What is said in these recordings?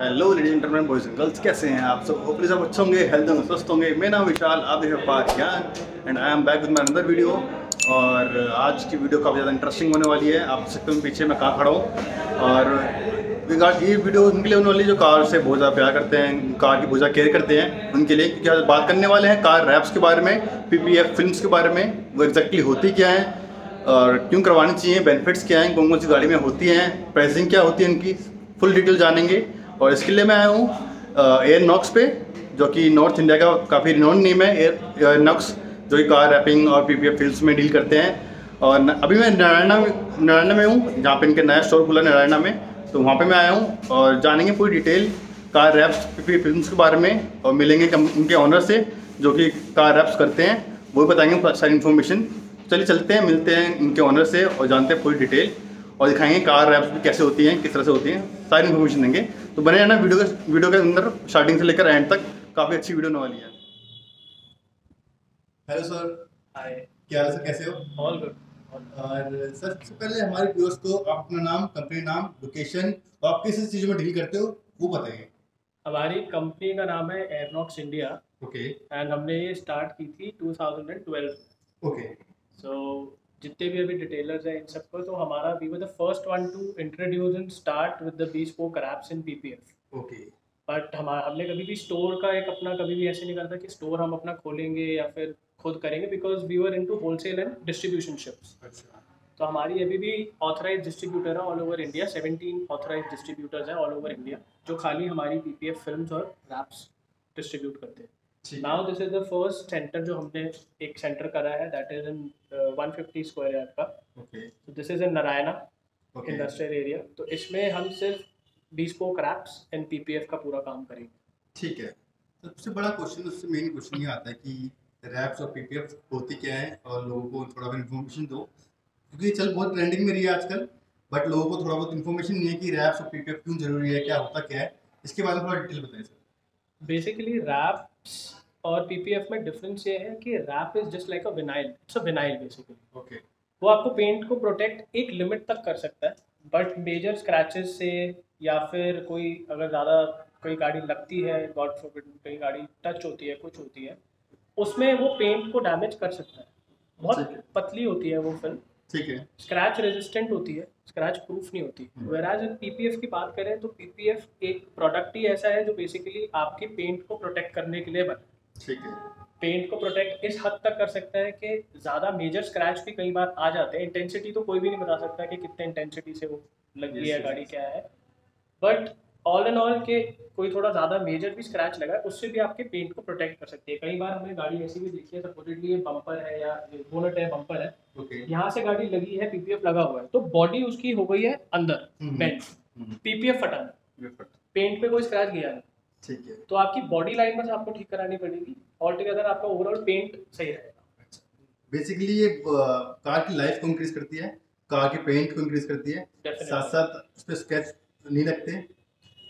Hello ladies and gentleman, boys and girls, कैसे हैं आप सब? होपफुली सब अच्छे होंगे, हेल्थ होंगे, स्वस्थ होंगे। मेरा नाम विशाल, आप देख रहे Parth and I am back with my another video. और आज की वीडियो काफ़ी ज़्यादा इंटरेस्टिंग होने वाली है। आप सकते हैं पीछे मैं कहाँ खड़ा हूँ। और ये वीडियो उनके लिए होने वाली जो कार से बहुत ज़्यादा प्यार करते हैं, कार की बहुत ज़्यादा केयर करते हैं, उनके लिए। क्योंकि आज बात करने वाले हैं कार रैप्स के बारे में, PPF फिल्म्स के बारे में। वो एग्जैक्टली होती क्या है और क्यों करवानी चाहिए, बेनिफिट्स क्या हैं, कौन कौन सी गाड़ी में होती हैं, प्राइसिंग क्या होती है इनकी, फुल डिटेल जानेंगे। और इसके लिए मैं आया हूँ एयर नॉक्स पे, जो कि नॉर्थ इंडिया का काफ़ी रिनोन नेम है। एयर नॉक्स जो कि कार रैपिंग और PPF फिल्म्स में डील करते हैं। और अभी मैं नारायणा में हूँ, जहाँ पे इनके नया स्टोर खुला नारायणा में। तो वहाँ पे मैं आया हूँ और जानेंगे पूरी detail car wraps PPF films के बारे में। और मिलेंगे उनके ऑनर से जो कि कार रैप्स करते हैं, वो भी बताएंगे सारी इन्फॉर्मेशन। चलिए चलते हैं, मिलते हैं इनके ऑनर से और जानते हैं पूरी डिटेल, और दिखाएंगे कार रैप्स भी कैसे होती हैं, किस तरह से होती हैं, सारी इन्फॉर्मेशन देंगे। तो बने रहना वीडियो के अंदर, स्टार्टिंग से लेकर एंड तक। काफ़ी अच्छी वीडियो होने वाली है। Hello sir. हाय। क्या हाल है सर, कैसे हो? All good. और सर, सबसे पहले हमारे व्यूअर्स को आप अपना नाम, कंपनी नाम, लोकेशन और आप किस चीज़ों में डील करते हो वो बताइए। हमारी कंपनी का नाम है एयरनॉक्स इंडिया ओके एंड हमने ये स्टार्ट की थी 2012। ओके सो जितने भी अभी डिटेलर्स हैं इन सबको, तो हमारा we were the first one to introduce and start with the bespoke wraps in PPF। Okay but हमने कभी भी स्टोर का एक अपना कभी भी ऐसे नहीं करा था कि स्टोर हम अपना खोलेंगे या फिर खुद करेंगे, because we were into wholesale and distribution ships. अच्छा तो हमारी अभी भी ऑथराइज डिस्ट्रीब्यूटर है all over India. 17 authorise distributors हैं ऑल ओवर इंडिया, जो खाली हमारी PPF फिल्म्स और रैप्स डिस्ट्रीब्यूट करते हैं। Now this is the first centre जो हमने एक सेंटर करा है, that is in 150 square yard का। Okay this is in Narayana okay industrial area. तो इसमें हम सिर्फ bespoke रैप्स एंड PPF का पूरा काम करेंगे। ठीक है। सबसे बड़ा क्वेश्चन, उससे मेन क्वेश्चन ये आता है कि रैप्स और PPF होती क्या है, और लोगों को थोड़ा बहुत इन्फॉर्मेशन दो, क्योंकि ये चल बहुत ट्रेंडिंग में रही है आजकल। बट लोगों को थोड़ा बहुत इन्फॉर्मेशन नहीं है कि रैप्स और PPF क्यों जरूरी है, क्या होता क्या है। इसके बारे में थोड़ा डिटेल बताएं सर। बेसिकली रैप्स और PPF में डिफरेंस ये है कि wrap is just like a vinyl, it's a vinyl basically. Okay वो आपको पेंट को प्रोटेक्ट एक लिमिट तक कर सकता है, बट मेजर स्क्रैचेस से या फिर कोई अगर ज़्यादा कोई गाड़ी लगती है, गॉड फॉरबिड कहीं गाड़ी टच होती है, कुछ होती है, उसमें वो पेंट को डैमेज कर सकता है। बहुत पतली होती है वो फिल्म, ठीक है। स्क्रैच रेजिस्टेंट होती है, स्क्रैच प्रूफ नहीं होती। वेराज इन PPF की बात करें तो PPF एक प्रोडक्ट ही ऐसा है जो बेसिकली आपकी पेंट को प्रोटेक्ट करने के लिए बना। ठीक है। पेंट को प्रोटेक्ट इस हद तक कर सकता है कि ज़्यादा मेजर स्क्रैच भी कई बार आ जाते हैं। इंटेंसिटी तो कोई भी नहीं बता सकता कि कितने इंटेंसिटी से वो लगी है गाड़ी, क्या है, बट ऑल एंड ऑल के कोई थोड़ा ज़्यादा मेजर भी स्क्रैच लगा है, उससे भी आपके पेंट को प्रोटेक्ट कर सकती है। कई बार हमने गाड़ी ऐसी भी देखी है, सपोजिटली ये बम्पर है या बोनट है, बम्पर है, यहाँ से गाड़ी लगी है, PPF लगा हुआ है, तो बॉडी उसकी हो गई है अंदर बेंट, PPF फटा है, पेंट पे कोई स्क्रैच गया नहीं। ठीक है। तो आपकी बॉडी लाइन बस आपको ठीक करानी पड़ेगी, ऑल टुगेदर आपका ओवरऑल पेंट सही रहेगा। बेसिकली ये कार की लाइफ को इंक्रीज करती है, कार के पेंट को इंक्रीज करती है, साथ साथ उस पर स्क्रैच नहीं लगते।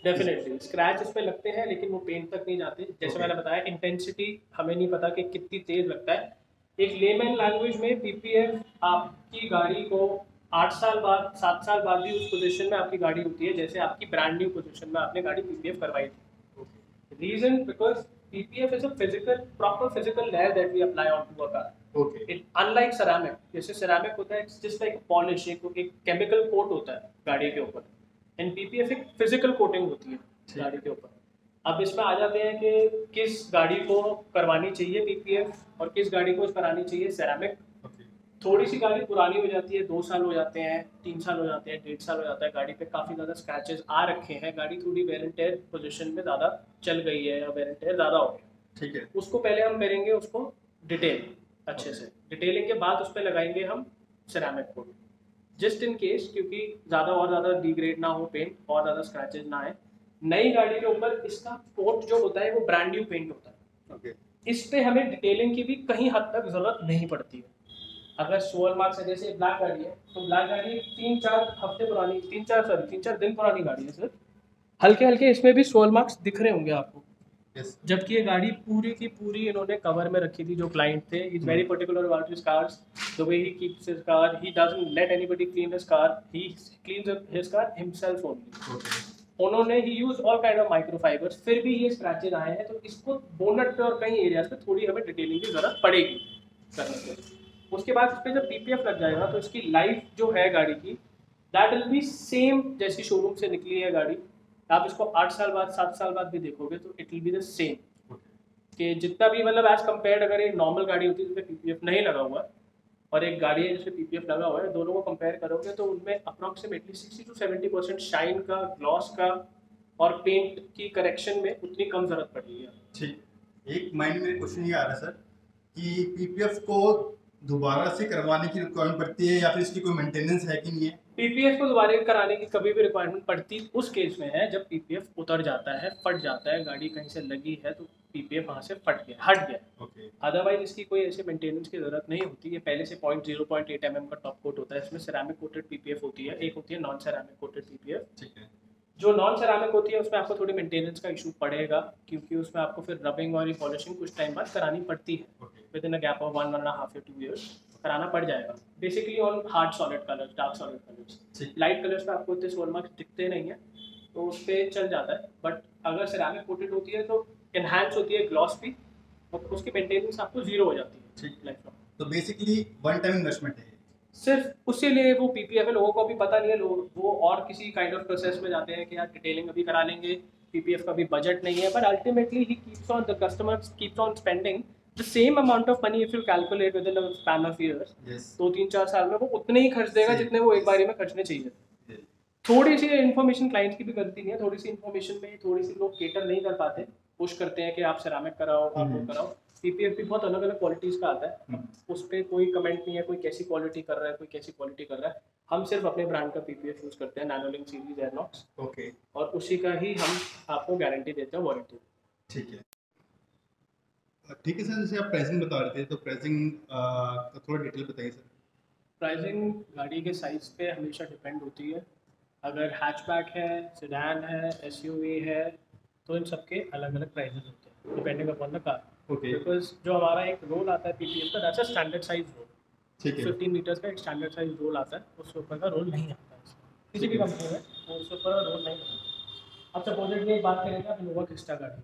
डेफिनेटली स्क्रैच इस पे लगते हैं, लेकिन वो पेंट तक नहीं जाते। जैसे मैंने बताया, इंटेंसिटी हमें नहीं पता कि कितनी तेज लगता है। एक लेमैन लैंग्वेज में PPF आपकी गाड़ी को 8 साल बाद, 7 साल बाद भी उस पोजीशन में आपकी गाड़ी होती है जैसे आपकी ब्रांड न्यू पोजीशन में आपने गाड़ी PPF करवाई थी। Reason because PPF is a proper physical layer that we apply onto a car. Okay. It unlike ceramic, जैसे ceramic होता है it's just like polish, एक chemical coat होता है गाड़ी के ऊपर, and PPF एक physical coating होती है गाड़ी के ऊपर। अब इसमें आ जाते हैं कि किस गाड़ी को करवानी चाहिए PPF और किस गाड़ी को करानी चाहिए सेरामिक। थोड़ी सी गाड़ी पुरानी हो जाती है, 2 साल हो जाते हैं, 3 साल हो जाते हैं, 1.5 साल हो जाता है, गाड़ी पे काफ़ी ज़्यादा स्क्रैचेस आ रखे हैं, गाड़ी थोड़ी वेयर एंड टेयर पोजीशन में ज़्यादा चल गई है या वेयर एंड टेयर ज़्यादा हो गया, ठीक है, उसको पहले हम करेंगे उसको डिटेल अच्छे से। डिटेलिंग के बाद उस पर लगाएंगे हम ceramic coat, just in case, क्योंकि ज़्यादा और ज़्यादा डिग्रेड ना हो पेंट और ज़्यादा स्क्रैचेज ना आए, नई गाड़ी के ऊपर इसका कोट जो होता है वो ब्रांड न्यू पेंट होता है। ओके। इस पे हमें डिटेलिंग की भी कहीं हद तक जरूरत नहीं पड़ती है। अगर सोल मार्क्स है, जैसे ब्लैक गाड़ी है तो ब्लैक गाड़ी 3-4 दिन पुरानी गाड़ी है सर, हल्के हल्के इसमें भी सोल मार्क्स दिख रहे होंगे आपको। यस। जबकि ये गाड़ी पूरी की पूरी इन्होंने कवर में रखी थी। जो क्लाइंट थे, is very particular about his cars, the way he keeps his car, he doesn't let anybody clean his car, he cleans his car himself only. उन्होंने he use all kind of microfibers, फिर भी ये scratches आए हैं, तो इसको bonnet पे और कई एरियाज पे थोड़ी हमें डिटेलिंग की जरूरत पड़ेगी करने के। उसके बाद इस पे जब पीपीएफ लग जाएगा तो इसकी लाइफ जो है गाड़ी की, दैट विल बी सेम जैसी शोरूम से निकली है गाड़ी। आप इसको 8 साल बाद 7 साल बाद भी देखोगे तो it will be the same, कि जितना भी मतलब एज कम्पेयर्ड, अगर एक नॉर्मल गाड़ी होती है जिसमें पीपीएफ नहीं लगा हुआ और एक गाड़ी है जिसमें पीपीएफ लगा हुआ है, दोनों को कंपेयर करोगे तो उनमें अप्रॉक्सीमेटली 60-70% शाइन का, ग्लॉस का और पेंट की करेक्शन में उतनी कम जरूरत पड़ेगी। ठीक। एक माइंड में क्वेश्चन ये आ रहा है सर कि पीपीएफ को दोबारा से करवाने की रिक्वायरमेंट पड़ती है या फिर इसकी कोई मेंटेनेंस है कि नहीं है? पीपीएफ को दोबारा कराने की कभी भी रिक्वायरमेंट पड़ती उस केस में है जब पीपीएफ उतर जाता है, फट जाता है, गाड़ी कहीं से लगी है तो पीपीएफ वहां से फट गया, हट गया। ओके। अदरवाइज इसकी कोई ऐसे मेंटेनेंस की जरूरत नहीं होती। ये पहले से 0.8 mm का टॉप कोट होता है, इसमें सेरामिक कोटेड पीपीएफ होती है, एक होती है नॉन सेरामिक कोटेड पीपीएफ। ठीक है। जो नॉन सेरामिक होती है उसमें आपको थोड़ी मेंटेनेंस का इशू पड़ेगा, क्योंकि उसमें आपको फिर रबिंग और पॉलिशिंग कुछ टाइम बाद करानी पड़ती है, with in a gap of 1.5 या 2 years कराना पड़ जाएगा। Basically on hard solid colours, dark solid colours, light colours पे आपको इतने सोल मार्क्स दिखते नहीं है तो उस पर चल जाता है। बट अगर सेरामिक कोटेड होती है तो एनहांस होती है ग्लॉस भी, और उसकी मेंटेनेंस आपको जीरो हो जाती है। ठीक। लाइफ लॉन्ग तो बेसिकली वन टाइम इन्वेस्टमेंट है। सिर्फ उसी लिए वो पीपीएफ है, लोगों को अभी पता नहीं है, लोग वो और किसी काइंड ऑफ प्रोसेस में जाते हैं कि यार डिटेलिंग अभी करा लेंगे, पीपीएफ का भी बजट नहीं है, but ultimately he keeps on, the customer keeps on spending the same amount of money if you calculate with in a span of years. 2-3-4 साल में वो उतने ही खर्च देगा जितने वो एक बारी में खर्चने चाहिए। थोड़ी सी इन्फॉर्मेशन क्लाइंट्स की भी गलती नहीं है, थोड़ी सी इन्फॉर्मेशन में थोड़ी सी लोग केटर नहीं कर पाते, पुश करते हैं कि आप सेरामिक कराओ, आप वो कराओ। पीपीएफ भी बहुत अलग अलग क्वालिटीज का आता है, उस पर कोई कमेंट नहीं है, कोई कैसी क्वालिटी कर रहा है, कोई कैसी क्वालिटी कर रहा है। हम सिर्फ अपने ब्रांड का पीपीएफ यूज करते हैं, नैनोलिंक सीरीज एयरनॉक्स। ओके। और उसी का ही हम आपको गारंटी देते हैं, वारंटी। ठीक है। ठीक है सर, जैसे आप प्राइसिंग बता रहे थे तो प्राइसिंग का थोड़ा डिटेल बताइए सर। प्राइसिंग गाड़ी के साइज पे हमेशा डिपेंड होती है। अगर हैचबैक है, सेडान है, एसयूवी है, तो इन सबके अलग अलग प्राइसेस होते हैं depending upon the car. Okay. Because जो हमारा एक रोल आता है पीपीएफ का, that's a standard size roll. ठीक है। 15 मीटर्स का एक स्टैंडर्ड साइज रोल आता है, उससे ऊपर का रोल नहीं आता है किसी भी कंपनी में, तो उससे ऊपर का रोल नहीं आता। अब सपोजिटली एक बात करेंगे आप इनोवा क्रिस्टा गाड़ी की,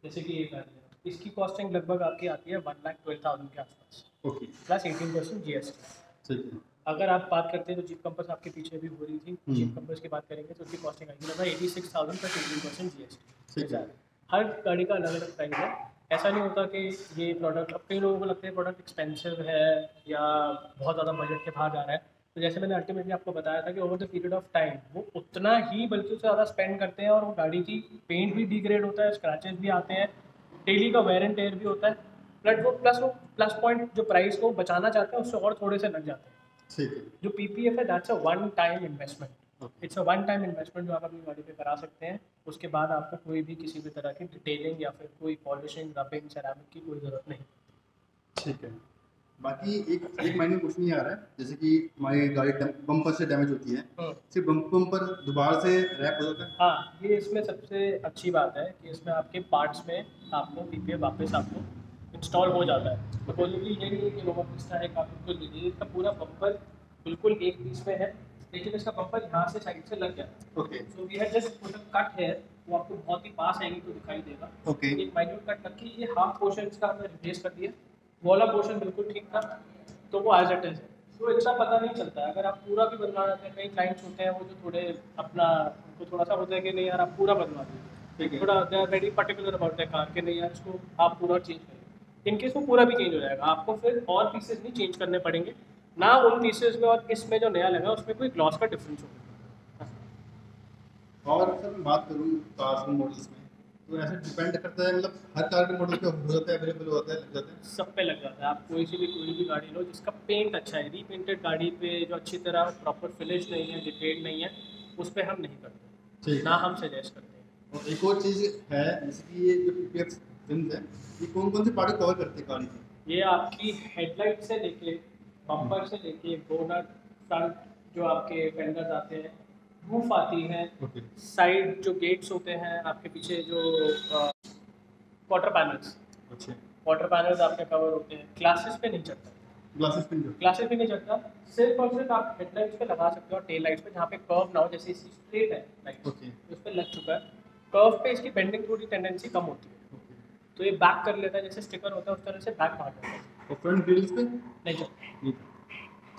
जैसे कि ये गाड़ी है, इसकी कॉस्टिंग लगभग आपकी आती है 1,12,000 के आसपास, ओके। Plus 18% GST. ठीक है। अगर आप बात करते हैं तो जीप कंपास आपके पीछे भी हो रही थी, जीप कंपास की बात करेंगे तो उसकी कॉस्टिंग आएगी लगभग 86,000 प्लस 18% जीएसटी। ठीक है। हर गाड़ी का अलग अलग प्राइस है। ऐसा नहीं होता कि ये प्रोडक्ट, अब कई लोगों को लगता है प्रोडक्ट एक्सपेंसिव है या बहुत ज़्यादा बजट के बाहर जा रहा है, तो जैसे मैंने अल्टीमेटली आपको बताया था कि over the period of time वो उतना ही बल्कि उससे ज़्यादा स्पेंड करते हैं, और वो गाड़ी की पेंट भी डिग्रेड होता है, स्क्रैचेस भी आते हैं, डेली का वेयर एंड टेयर भी होता है, वो प्लस पॉइंट जो प्राइस को बचाना चाहते हैं उससे और थोड़े से लग जाते हैं। ठीक है। जो पीपीएफ है that's a one time investment, it's a one time investment जो आप अपनी गाड़ी पे करा सकते हैं। उसके बाद आपको कोई भी किसी भी तरह की डिटेलिंग या फिर कोई पॉलिशिंग, रबिंग, सेरामिक की कोई ज़रूरत नहीं। ठीक है। बाकी एक माइनर क्वेश्चन ये आ रहा है, जैसे कि हमारी गाड़ी बम्पर से डैमेज होती है, सिर्फ बम्पर दोबारा से रैप हो जाता है? हाँ, ये इसमें सबसे अच्छी बात है कि इसमें आपके पार्ट्स में आपको पीपीएफ वापस आपको इंस्टॉल हो जाता है। सपोजिटली ये नहीं है कि इनोवा क्रिस्टा है, आप बिल्कुल लीजिए, इसका पूरा बम्पर बिल्कुल एक पीस में है, लेकिन इसका बम्पर यहाँ से साइड से लग गया। Okay. So we have just put a cut here, वो आपको बहुत ही पास आएंगे तो दिखाई देगा। ओके। एक माइन्यूट कट करके ये हाफ पोर्शन इसका हमने रिप्लेस कर दिया, वो वाला पोर्शन बिल्कुल ठीक था, तो वो एज इट इज है। तो इतना पता नहीं चलता है। अगर आप पूरा भी बनवा जाते हैं, कई क्लाइंट्स होते हैं वो जो थोड़े अपना, उनको थोड़ा सा होता है कि नहीं यार आप पूरा बनवा दीजिए, थोड़ा they are very particular about the car के नहीं यार इसको आप पूरा चेंज करें, इनकेस वो पूरा भी चेंज हो जाएगा, आपको फिर और पीसेस नहीं चेंज करने पड़ेंगे ना, उन पीसेस में और इसमें जो नया लगा उसमें कोई ग्लॉस का डिफरेंस होगा। और सर मैं बात करूँ कार्स मॉडल्स में, तो ऐसे डिपेंड करता है, मतलब हर कार के मॉडल पे हो जाता है, अवेलेबल होता है, लग जाता है? सब पे लग जाता है। आप कोई भी गाड़ी लो जिसका पेंट अच्छा है, रीपेंटेड गाड़ी पे जो अच्छी तरह प्रॉपर फिनिश नहीं है, डिटेल नहीं है, उस पर हम नहीं करते, ना हम सजेस्ट करते हैं। और एक और चीज़ है, जैसे कि ये जो पीपीएफ फिल्म है, ये कौन कौन सी पार्ट कवर करते हैं गाड़ी की? ये आपकी हेडलाइट से लेके बम्पर से लेके बोनट, फ्रंट जो आपके फेंडर्स आते हैं, रूफ आती है, ओके। साइड जो गेट्स होते हैं आपके पीछे, जो वाटर पैनल्स, अच्छा। वाटर पैनल्स आपके कवर होते हैं। ग्लासेस पे नहीं चढ़ता, ग्लासेस पिन जो। ग्लासेस पे नहीं चढ़ता, सिर्फ और सिर्फ आप हेडलाइट्स पे लगा सकते हो, टेल लाइट्स पे जहाँ पे कर्व ना हो, जैसे इसी स्ट्रेट है लाइट ओके। उस पर लग चुका है, कर्व पे इसकी बेंडिंग थोड़ी टेंडेंसी कम होती है, ओके। तो ये बैक कर लेता है, जैसे स्टिकर होता है उस तरह से बैक मार देता है, और फ्रंट ग्रिल्स पे नहीं चढ़ता। नहीं।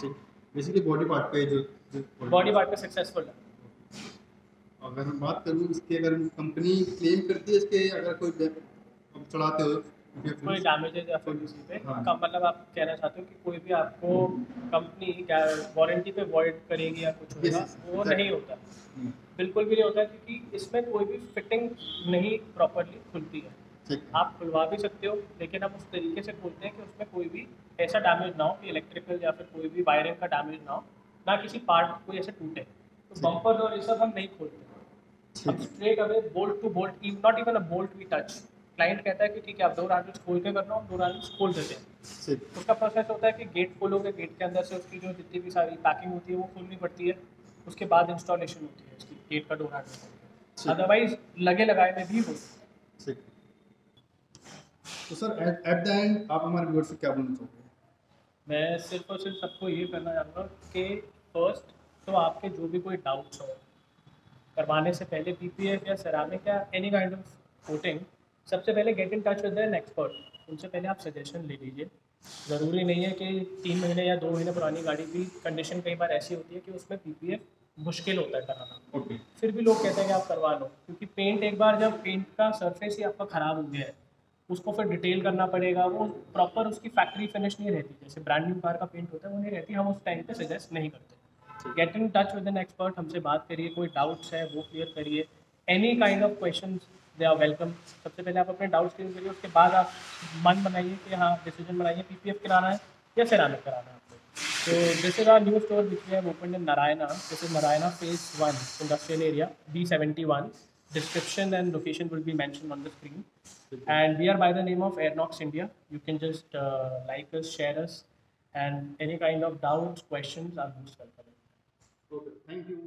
ठीक। बेसिकली बॉडी पार्ट पे जो बॉडी पार्ट पे सक्सेसफुल है। अगर मैं बात करूँ इसकी, अगर कंपनी क्लेम करती है इसके, अगर कोई अब चलाते हो कोई डैमेज है या फिर किसी पे हाँ। का मतलब आप कहना चाहते हो कि कोई भी आपको कंपनी क्या वारंटी पे वॉइड करेगी या कुछ होगा, yes, वो exactly. नहीं होता, बिल्कुल भी नहीं होता, क्योंकि इसमें कोई भी फिटिंग नहीं प्रॉपरली खुलती है। ठीक। आप खुलवा भी सकते हो, लेकिन हम उस तरीके से खोलते हैं कि उसमें कोई भी ऐसा डैमेज ना हो कि इलेक्ट्रिकल या फिर कोई भी वायरिंग का डैमेज ना हो, ना किसी पार्ट कोई ऐसे टूटे। तो बम्पर और ये सब हम नहीं खोलते, हम straight away bolt to bolt, not even a bolt we touch. Client कहता है कि ठीक है आप डोर हैंडल्स खोल के करना हो, डोर हैंडल्स खोल देते हैं। उसका प्रोसेस होता है कि गेट खोलोगे, गेट के अंदर से उसकी जो जितनी भी सारी पैकिंग होती है वो खोलनी पड़ती है, उसके बाद इंस्टॉलेशन होती है इसकी गेट का डोर हैंडल, अदरवाइज लगे लगाए में भी हो। ठीक। तो सर एट द एंड आप हमारे व्यूअर्स से क्या बोलना चाहोगे? मैं सिर्फ और सिर्फ सबको ये करना चाहूँगा कि फर्स्ट तो आपके जो भी कोई डाउट्स हो करवाने से पहले, पीपीएफ या सेरामिक या एनी काइंड ऑफ कोटिंग, सबसे पहले gate in touch with an expert, उनसे पहले आप सजेशन ले लीजिए। ज़रूरी नहीं है कि 3 महीने या 2 महीने पुरानी गाड़ी की कंडीशन कई बार ऐसी होती है कि उसमें पीपीएफ मुश्किल होता है कराना। ओके। फिर भी लोग कहते हैं कि आप करवा लो, क्योंकि पेंट एक बार जब पेंट का सरफेस ही आपका ख़राब हो गया है, उसको फिर डिटेल करना पड़ेगा, वो प्रॉपर उसकी फैक्ट्री फिनिश नहीं रहती, जैसे ब्रांड न्यू कार का पेंट होता है वो नहीं रहती, हम उस टाइम पे सजेस्ट नहीं करते। Get in touch with an expert, हमसे बात करिए, कोई डाउट्स है वो क्लियर करिए, any kind of question they are welcome. सबसे पहले आप अपने डाउट्स क्लियर करिए, उसके बाद आप मन बनाइए कि हाँ डिसीजन बनाइए पीपीएफ कराना है या सेरामिक कराना है आपको। तो this is our new store which we have opened in Narayana, this is Narayana phase 1 industrial area B71, description and location will be mentioned on the screen, and we are by the name of Airnox India. You can just like us, share us, and any kind of doubts, questions are most welcome. Okay, thank you.